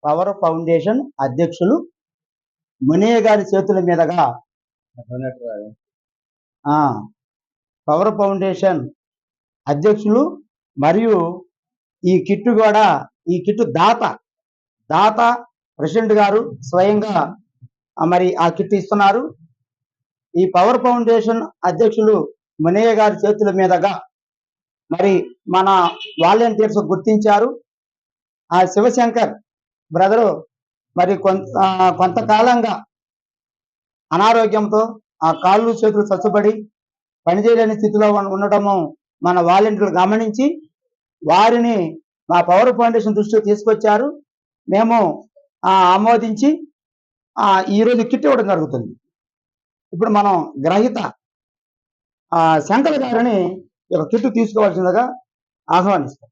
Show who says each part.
Speaker 1: Power foundation అధ్యక్షులు మునియ గారి చేతుల మీదుగా పవర్ ఫౌండేషన్ అధ్యక్షులు మరియు ఈ కిట్టు కూడా ఈ కిట్టు దాత ప్రెసిడెంట్ గారు స్వయంగా మరి ఆ కిట్ ఇస్తున్నారు. ఈ పవర్ ఫౌండేషన్ అధ్యక్షులు మునియ గారి చేతుల మీదుగా మరి మన వాలంటీర్స్ గుర్తించారు. ఆ శివశంకర్ బ్రదరు మరి కొంతకాలంగా అనారోగ్యంతో ఆ కాళ్ళు చేతులు చచ్చుబడి పనిచేయలేని స్థితిలో ఉండటము మన వాలంటీర్లు గమనించి వారిని మా పవర్ ఫౌండేషన్ దృష్టికి తీసుకొచ్చారు. మేము ఆమోదించి ఈరోజు కిట్ ఇవ్వడం జరుగుతుంది. ఇప్పుడు మనం గ్రహీత శంకర్ గారిని కిట్ తీసుకోవాల్సిందిగా ఆహ్వానిస్తాం.